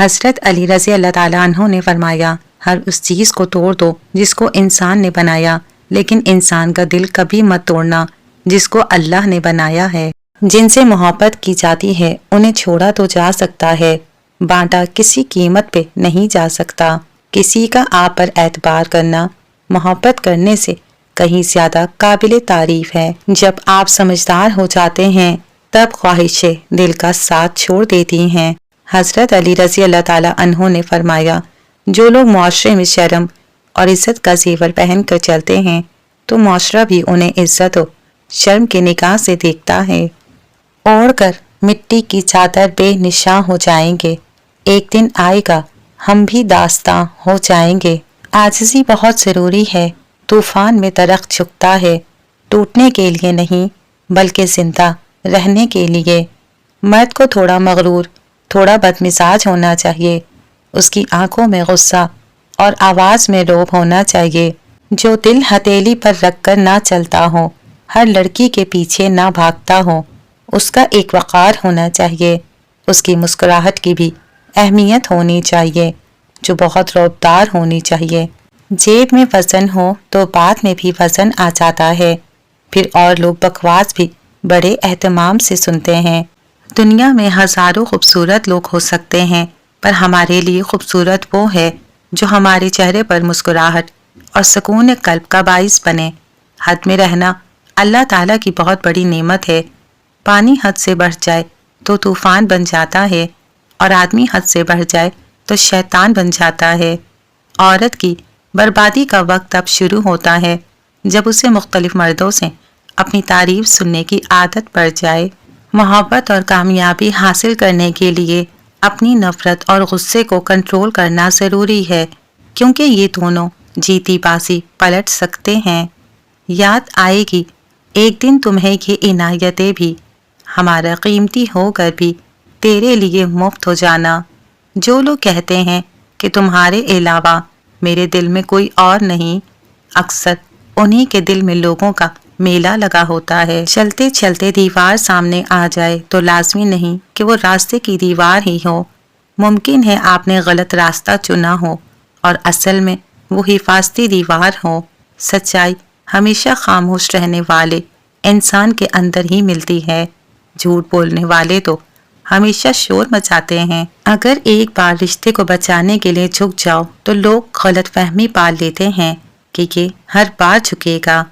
حضرت علی رضی اللہ تعالیٰ عنہ نے فرمایا، ہر اس چیز کو توڑ دو جس کو انسان نے بنایا، لیکن انسان کا دل کبھی مت توڑنا جس کو اللہ نے بنایا ہے۔ جن سے محبت کی جاتی ہے انہیں چھوڑا تو جا سکتا ہے، بانٹا کسی قیمت پہ نہیں جا سکتا۔ کسی کا آپ پر اعتبار کرنا محبت کرنے سے کہیں زیادہ قابل تعریف ہے۔ جب آپ سمجھدار ہو جاتے ہیں تب خواہشیں دل کا ساتھ چھوڑ دیتی ہیں۔ حضرت علی رضی اللہ تعالیٰ عنہ نے فرمایا، جو لوگ معاشرے میں شرم اور عزت کا زیور پہن کر چلتے ہیں تو معاشرہ بھی انہیں عزت و شرم کے نگاہ سے دیکھتا ہے۔ اوڑھ کر مٹی کی چادر بے نشاں ہو جائیں گے، ایک دن آئے گا ہم بھی داستاں ہو جائیں گے۔ عاجزی بہت ضروری ہے۔ طوفان میں درخت جھکتا ہے، ٹوٹنے کے لیے نہیں بلکہ زندہ رہنے کے لیے۔ مرد کو تھوڑا مغرور، تھوڑا بدمزاج ہونا چاہیے، اس کی آنکھوں میں غصہ اور آواز میں رعب ہونا چاہیے، جو دل ہتھیلی پر رکھ کر نہ چلتا ہو، ہر لڑکی کے پیچھے نہ بھاگتا ہو، اس کا ایک وقار ہونا چاہیے، اس کی مسکراہٹ کی بھی اہمیت ہونی چاہیے جو بہت رعبدار ہونی چاہیے۔ جیب میں وزن ہو تو بعد میں بھی وزن آ جاتا ہے، پھر اور لوگ بکواس بھی بڑے اہتمام سے سنتے ہیں۔ دنیا میں ہزاروں خوبصورت لوگ ہو سکتے ہیں، پر ہمارے لیے خوبصورت وہ ہے جو ہمارے چہرے پر مسکراہٹ اور سکون قلب کا باعث بنے۔ حد میں رہنا اللہ تعالیٰ کی بہت بڑی نعمت ہے۔ پانی حد سے بڑھ جائے تو طوفان بن جاتا ہے، اور آدمی حد سے بڑھ جائے تو شیطان بن جاتا ہے۔ عورت کی بربادی کا وقت اب شروع ہوتا ہے جب اسے مختلف مردوں سے اپنی تعریف سننے کی عادت پڑ جائے۔ محبت اور کامیابی حاصل کرنے کے لیے اپنی نفرت اور غصے کو کنٹرول کرنا ضروری ہے، کیونکہ یہ دونوں جیتی بازی پلٹ سکتے ہیں۔ یاد آئے گی ایک دن تمہیں یہ عنایتیں بھی، ہمارا قیمتی ہو کر بھی تیرے لیے مفت ہو جانا۔ جو لوگ کہتے ہیں کہ تمہارے علاوہ میرے دل میں کوئی اور نہیں، اکثر انہی کے دل میں لوگوں کا میلہ لگا ہوتا ہے۔ چلتے چلتے دیوار سامنے آ جائے تو لازمی نہیں کہ وہ راستے کی دیوار ہی ہو، ممکن ہے آپ نے غلط راستہ چنا ہو اور اصل میں وہ حفاظتی دیوار ہو۔ سچائی ہمیشہ خاموش رہنے والے انسان کے اندر ہی ملتی ہے، جھوٹ بولنے والے تو ہمیشہ شور مچاتے ہیں۔ اگر ایک بار رشتے کو بچانے کے لیے جھک جاؤ تو لوگ غلط فہمی پال لیتے ہیں کہ یہ ہر بار جھکے گا۔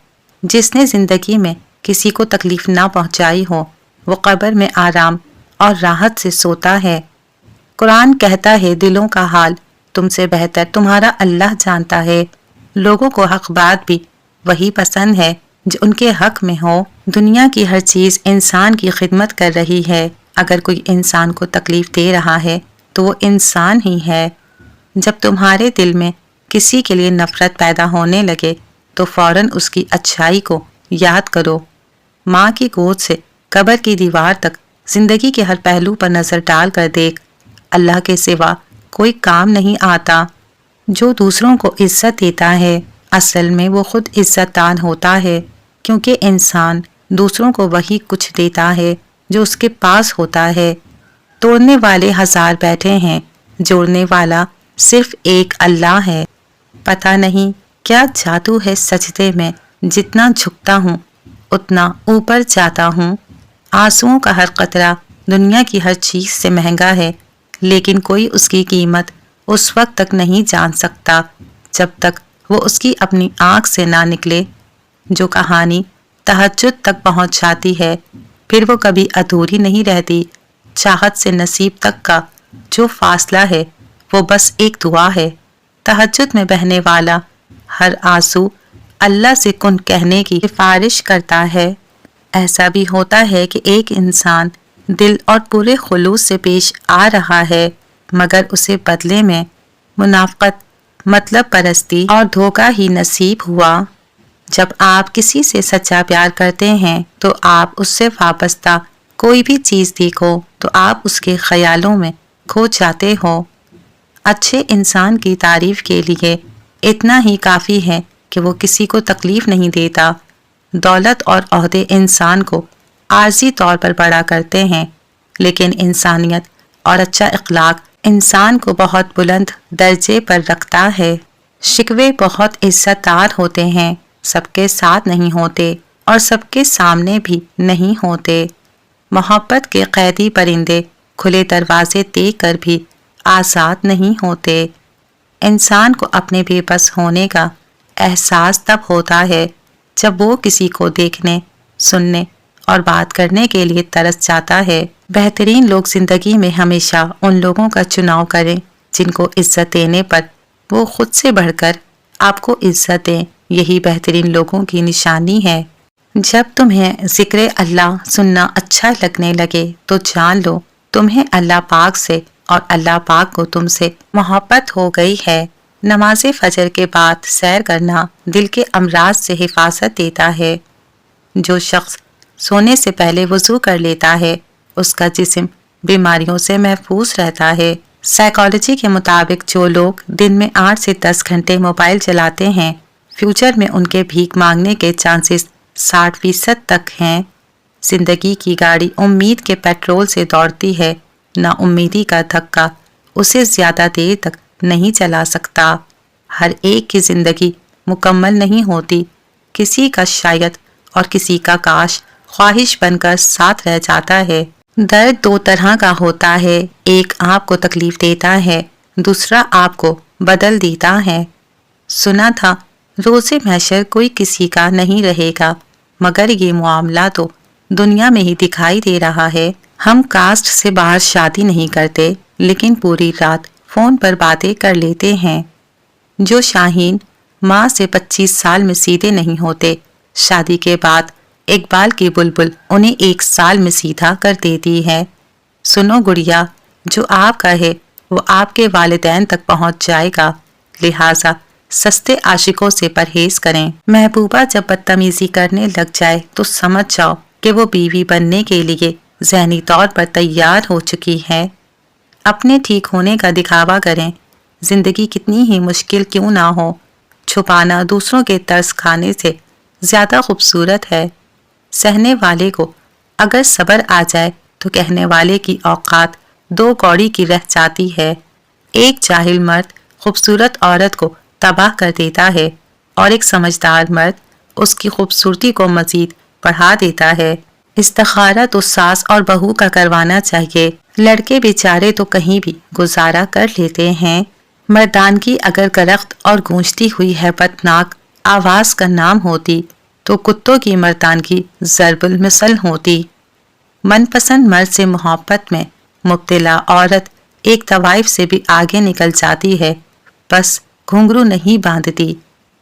جس نے زندگی میں کسی کو تکلیف نہ پہنچائی ہو وہ قبر میں آرام اور راحت سے سوتا ہے۔ قرآن کہتا ہے، دلوں کا حال تم سے بہتر تمہارا اللہ جانتا ہے۔ لوگوں کو حق بات بھی وہی پسند ہے جو ان کے حق میں ہو۔ دنیا کی ہر چیز انسان کی خدمت کر رہی ہے۔ اگر کوئی انسان کو تکلیف دے رہا ہے تو وہ انسان ہی ہے۔ جب تمہارے دل میں کسی کے لیے نفرت پیدا ہونے لگے تو فوراً اس کی اچھائی کو یاد کرو۔ ماں کی گود سے قبر کی دیوار تک زندگی کے ہر پہلو پر نظر ڈال کر دیکھ، اللہ کے سوا کوئی کام نہیں آتا۔ جو دوسروں کو عزت دیتا ہے اصل میں وہ خود عزت دان ہوتا ہے، کیونکہ انسان دوسروں کو وہی کچھ دیتا ہے جو اس کے پاس ہوتا ہے۔ توڑنے والے ہزار بیٹھے ہیں، جوڑنے والا صرف ایک اللہ ہے۔ پتہ نہیں کیا جادو ہے سجدے میں، جتنا جھکتا ہوں اتنا اوپر جاتا ہوں۔ آنسوؤں کا ہر قطرہ دنیا کی ہر چیز سے مہنگا ہے، لیکن کوئی اس کی قیمت اس وقت تک نہیں جان سکتا جب تک وہ اس کی اپنی آنکھ سے نہ نکلے۔ جو کہانی تہجد تک پہنچ جاتی ہے پھر وہ کبھی ادھوری نہیں رہتی۔ چاہت سے نصیب تک کا جو فاصلہ ہے وہ بس ایک دعا ہے۔ تہجد میں بہنے والا ہر آنسو اللہ سے کن کہنے کی سفارش کرتا ہے۔ ایسا بھی ہوتا ہے کہ ایک انسان دل اور پورے خلوص سے پیش آ رہا ہے، مگر اسے بدلے میں منافقت، مطلب پرستی اور دھوکہ ہی نصیب ہوا۔ جب آپ کسی سے سچا پیار کرتے ہیں تو آپ اس سے وابستہ کوئی بھی چیز دیکھو تو آپ اس کے خیالوں میں کھو جاتے ہو۔ اچھے انسان کی تعریف کے لیے اتنا ہی کافی ہے کہ وہ کسی کو تکلیف نہیں دیتا۔ دولت اور عہدے انسان کو عارضی طور پر بڑا کرتے ہیں، لیکن انسانیت اور اچھا اخلاق انسان کو بہت بلند درجے پر رکھتا ہے۔ شکوے بہت عزت دار ہوتے ہیں، سب کے ساتھ نہیں ہوتے اور سب کے سامنے بھی نہیں ہوتے۔ محبت کے قیدی پرندے کھلے دروازے دیکھ کر بھی آزاد نہیں ہوتے۔ انسان کو اپنے بے بس ہونے کا احساس تب ہوتا ہے جب وہ کسی کو دیکھنے، سننے اور بات کرنے کے لیے ترس جاتا ہے۔ بہترین لوگ زندگی میں ہمیشہ ان لوگوں کا چناؤ کریں جن کو عزت دینے پر وہ خود سے بڑھ کر آپ کو عزت دیں، یہی بہترین لوگوں کی نشانی ہے۔ جب تمہیں ذکر اللہ سننا اچھا لگنے لگے تو جان لو تمہیں اللہ پاک سے اور اللہ پاک کو تم سے محبت ہو گئی ہے۔ نماز فجر کے بعد سیر کرنا دل کے امراض سے حفاظت دیتا ہے۔ جو شخص سونے سے پہلے وضو کر لیتا ہے اس کا جسم بیماریوں سے محفوظ رہتا ہے۔ سائیکالوجی کے مطابق جو لوگ دن میں 8 سے 10 گھنٹے موبائل چلاتے ہیں فیوچر میں ان کے بھیک مانگنے کے چانسز 60% تک ہیں۔ زندگی کی گاڑی امید کے پیٹرول سے دوڑتی ہے، نا امیدی کا دھکا اسے زیادہ دیر تک نہیں چلا سکتا۔ ہر ایک کی زندگی مکمل نہیں ہوتی، کسی کا شاید اور کسی کا کاش خواہش بن کر ساتھ رہ جاتا ہے۔ درد دو طرح کا ہوتا ہے، ایک آپ کو تکلیف دیتا ہے، دوسرا آپ کو بدل دیتا ہے۔ سنا تھا روز محشر کوئی کسی کا نہیں رہے گا، مگر یہ معاملہ تو دنیا میں ہی دکھائی دے رہا ہے۔ ہم کاسٹ سے باہر شادی نہیں کرتے لیکن پوری رات فون پر باتیں کر لیتے ہیں۔ جو شاہین ماں سے 25 سال میں سیدھے نہیں ہوتے، شادی کے بعد اقبال کی بلبل انہیں 1 سال میں سیدھا کر دیتی ہے۔ سنو گڑیا، جو آپ کا ہے وہ آپ کے والدین تک پہنچ جائے گا، لہٰذا سستے عاشقوں سے پرہیز کریں۔ محبوبہ جب بدتمیزی کرنے لگ جائے تو سمجھ جاؤ کہ وہ بیوی بننے کے لیے ذہنی طور پر تیار ہو چکی ہے۔ اپنے ٹھیک ہونے کا دکھاوا کریں، زندگی کتنی ہی مشکل کیوں نہ ہو، چھپانا دوسروں کے ترس کھانے سے زیادہ خوبصورت ہے۔ سہنے والے کو اگر صبر آ جائے تو کہنے والے کی اوقات 2 کوڑی کی رہ جاتی ہے۔ ایک جاہل مرد خوبصورت عورت کو تباہ کر دیتا ہے اور ایک سمجھدار مرد اس کی خوبصورتی کو مزید بڑھا دیتا ہے۔ استخارہ تو ساس اور بہو کا کروانا چاہیے، لڑکے بیچارے تو کہیں بھی گزارا کر لیتے ہیں۔ مردانگی اگر گرخت اور گونجتی ہوئی ہیبتناک آواز کا نام ہوتی تو کتوں کی مردانگی ضرب المثل ہوتی۔ من پسند مرد سے محبت میں مبتلا عورت ایک طوائف سے بھی آگے نکل جاتی ہے، بس گھنگرو نہیں باندھتی۔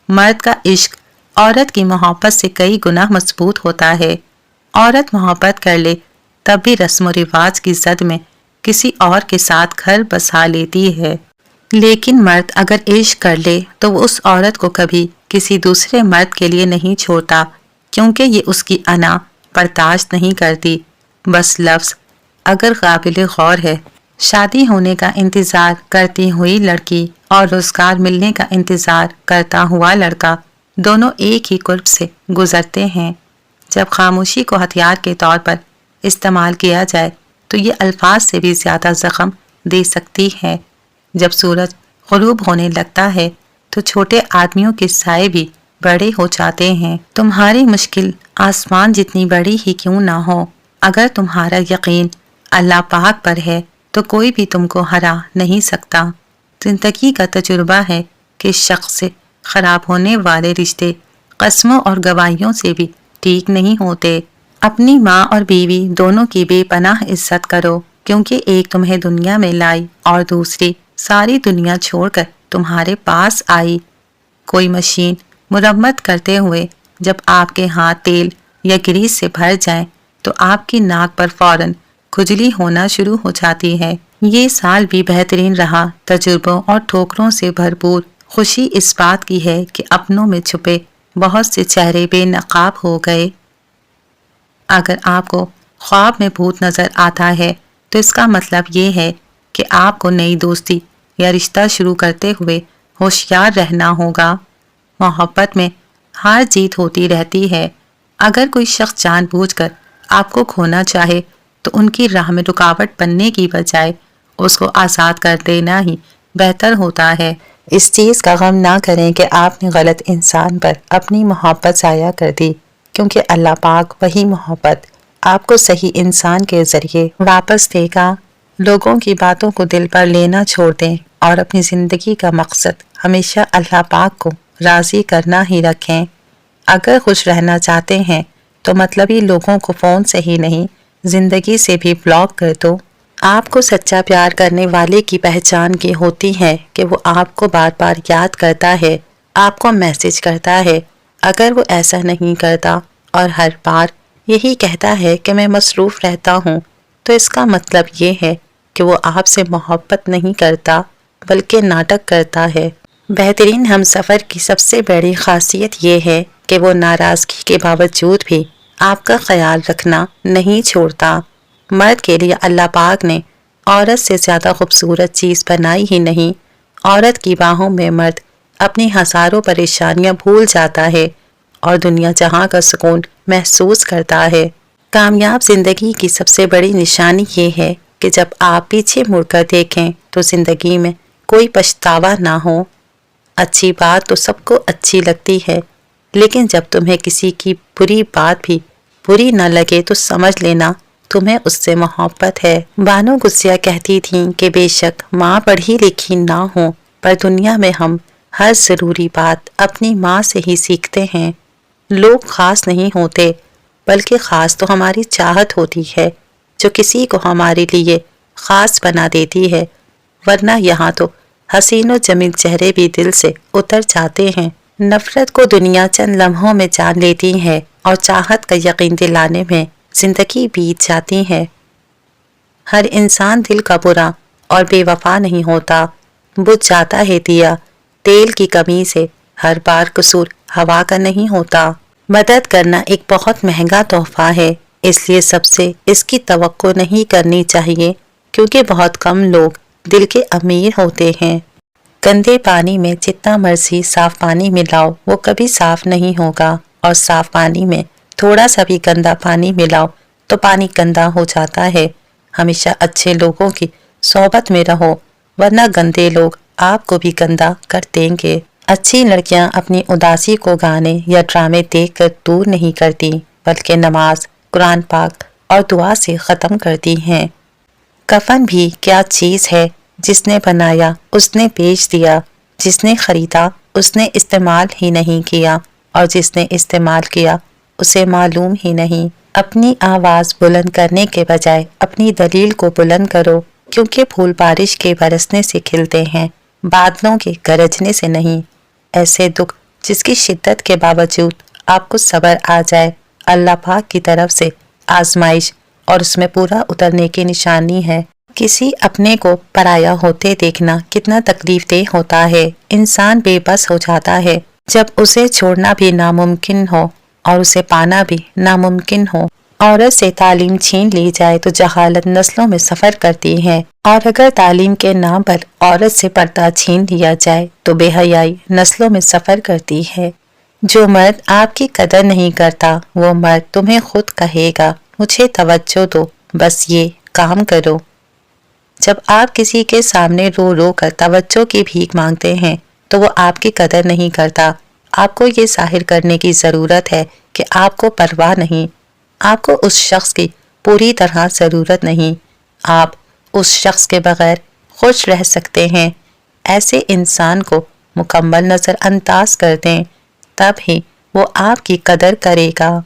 مرد کا عشق عورت کی محبت سے کئی گنا مضبوط ہوتا ہے۔ عورت محبت کر لے تب بھی رسم و رواج کی زد میں کسی اور کے ساتھ گھر بسا لیتی ہے، لیکن مرد اگر عشق کر لے تو وہ اس عورت کو کبھی کسی دوسرے مرد کے لیے نہیں چھوڑتا، کیونکہ یہ اس کی انا برداشت نہیں کرتی۔ بس لفظ اگر قابل غور ہے۔ شادی ہونے کا انتظار کرتی ہوئی لڑکی اور روزگار ملنے کا انتظار کرتا ہوا لڑکا دونوں ایک ہی قرب سے گزرتے ہیں۔ جب خاموشی کو ہتھیار کے طور پر استعمال کیا جائے تو یہ الفاظ سے بھی زیادہ زخم دے سکتی ہے۔ جب سورج غروب ہونے لگتا ہے تو چھوٹے آدمیوں کے سائے بھی بڑے ہو جاتے ہیں۔ تمہاری مشکل آسمان جتنی بڑی ہی کیوں نہ ہو، اگر تمہارا یقین اللہ پاک پر ہے تو کوئی بھی تم کو ہرا نہیں سکتا۔ زندگی کا تجربہ ہے کہ شخص سے خراب ہونے والے رشتے قسموں اور گواہیوں سے بھی ٹھیک نہیں ہوتے۔ اپنی ماں اور بیوی دونوں کی بے پناہ عزت کرو، کیونکہ ایک تمہیں دنیا میں لائی اور دوسری ساری دنیا چھوڑ کر تمہارے پاس آئی۔ کوئی مشین مرمت کرتے ہوئے جب آپ کے ہاتھ تیل یا گریس سے بھر جائیں تو آپ کی ناک پر فوراً کھجلی ہونا شروع ہو جاتی ہے۔ یہ سال بھی بہترین رہا، تجربوں اور ٹھوکروں سے بھرپور۔ خوشی اس بات کی ہے کہ اپنوں میں چھپے بہت سے چہرے بے نقاب ہو گئے۔ اگر آپ کو خواب میں بھوت نظر آتا ہے تو اس کا مطلب یہ ہے کہ آپ کو نئی دوستی یا رشتہ شروع کرتے ہوئے ہوشیار رہنا ہوگا۔ محبت میں ہار جیت ہوتی رہتی ہے۔ اگر کوئی شخص جان بوجھ کر آپ کو کھونا چاہے تو ان کی راہ میں رکاوٹ بننے کی بجائے اس کو آزاد کر دینا ہی بہتر ہوتا ہے۔ اس چیز کا غم نہ کریں کہ آپ نے غلط انسان پر اپنی محبت ضائع کر دی، کیونکہ اللہ پاک وہی محبت آپ کو صحیح انسان کے ذریعے واپس دے گا۔ لوگوں کی باتوں کو دل پر لینا چھوڑ دیں اور اپنی زندگی کا مقصد ہمیشہ اللہ پاک کو راضی کرنا ہی رکھیں۔ اگر خوش رہنا چاہتے ہیں تو مطلبی لوگوں کو فون سے ہی نہیں، زندگی سے بھی بلاک کر دو۔ آپ کو سچا پیار کرنے والے کی پہچان یہ ہوتی ہے کہ وہ آپ کو بار بار یاد کرتا ہے، آپ کو میسج کرتا ہے۔ اگر وہ ایسا نہیں کرتا اور ہر بار یہی کہتا ہے کہ میں مصروف رہتا ہوں، تو اس کا مطلب یہ ہے کہ وہ آپ سے محبت نہیں کرتا بلکہ ناٹک کرتا ہے۔ بہترین ہمسفر کی سب سے بڑی خاصیت یہ ہے کہ وہ ناراضگی کے باوجود بھی آپ کا خیال رکھنا نہیں چھوڑتا۔ مرد کے لیے اللہ پاک نے عورت سے زیادہ خوبصورت چیز بنائی ہی نہیں۔ عورت کی باہوں میں مرد اپنی ہزاروں پریشانیاں بھول جاتا ہے اور دنیا جہاں کا سکون محسوس کرتا ہے۔ کامیاب زندگی کی سب سے بڑی نشانی یہ ہے کہ جب آپ پیچھے مڑ کر دیکھیں تو زندگی میں کوئی پچھتاوا نہ ہو۔ اچھی بات تو سب کو اچھی لگتی ہے، لیکن جب تمہیں کسی کی بری بات بھی بری نہ لگے تو سمجھ لینا تمہیں اس سے محبت ہے۔ بانو گسیہ کہتی تھیں کہ بے شک ماں پڑھی لکھی نہ ہو، پر دنیا میں ہم ہر ضروری بات اپنی ماں سے ہی سیکھتے ہیں۔ لوگ خاص نہیں ہوتے، بلکہ خاص تو ہماری چاہت ہوتی ہے جو کسی کو ہمارے لیے خاص بنا دیتی ہے، ورنہ یہاں تو حسین و جمیل چہرے بھی دل سے اتر جاتے ہیں۔ نفرت کو دنیا چند لمحوں میں جان لیتی ہے اور چاہت کا یقین دلانے میں زندگی بیت جاتی ہے۔ ہر انسان دل کا برا اور بے وفا نہیں ہوتا، بجھ جاتا ہے دیا تیل کی کمی سے، ہر بار قصور ہوا کا نہیں ہوتا۔ مدد کرنا ایک بہت مہنگا تحفہ ہے، اس لیے سب سے اس کی توقع نہیں کرنی چاہیے، کیونکہ بہت کم لوگ دل کے امیر ہوتے ہیں۔ گندے پانی میں جتنا مرضی صاف پانی ملاؤ وہ کبھی صاف نہیں ہوگا، اور صاف پانی میں تھوڑا سا بھی گندا پانی ملاؤ تو پانی گندا ہو جاتا ہے۔ ہمیشہ اچھے لوگوں کی صحبت میں رہو، ورنہ گندے لوگ آپ کو بھی گندا کر دیں گے۔ اچھی لڑکیاں اپنی اداسی کو گانے یا ڈرامے دیکھ کر دور نہیں کرتی، بلکہ نماز، قرآن پاک اور دعا سے ختم کرتی ہیں۔ کفن بھی کیا چیز ہے، جس نے بنایا اس نے بیچ دیا، جس نے خریدا اس نے استعمال ہی نہیں کیا، اور جس نے استعمال کیا اسے معلوم ہی نہیں۔ اپنی آواز بلند کرنے کے بجائے اپنی دلیل کو بلند کرو، کیونکہ پھول بارش کے برسنے سے کھلتے ہیں، بادلوں کے گرجنے سے نہیں۔ ایسے دکھ جس کی شدت کے باوجود آپ کو صبر آ جائے، اللہ پاک کی طرف سے آزمائش اور اس میں پورا اترنے کی نشانی ہے۔ کسی اپنے کو پرایا ہوتے دیکھنا کتنا تکلیف دہ ہوتا ہے۔ انسان بے بس ہو جاتا ہے جب اسے چھوڑنا بھی ناممکن ہو اور اسے پانا بھی ناممکن ہو۔ عورت سے تعلیم چھین لی جائے تو جہالت نسلوں میں سفر کرتی ہے، اور اگر تعلیم کے نام پر عورت سے پردہ چھین لیا جائے تو بے حیائی نسلوں میں سفر کرتی ہے۔ جو مرد آپ کی قدر نہیں کرتا وہ مرد تمہیں خود کہے گا مجھے توجہ دو، بس یہ کام کرو۔ جب آپ کسی کے سامنے رو رو کر توجہ کی بھیک مانگتے ہیں تو وہ آپ کی قدر نہیں کرتا۔ آپ کو یہ ظاہر کرنے کی ضرورت ہے کہ آپ کو پرواہ نہیں، آپ کو اس شخص کی پوری طرح ضرورت نہیں، آپ اس شخص کے بغیر خوش رہ سکتے ہیں۔ ایسے انسان کو مکمل نظر انداز کر دیں، تب ہی وہ آپ کی قدر کرے گا۔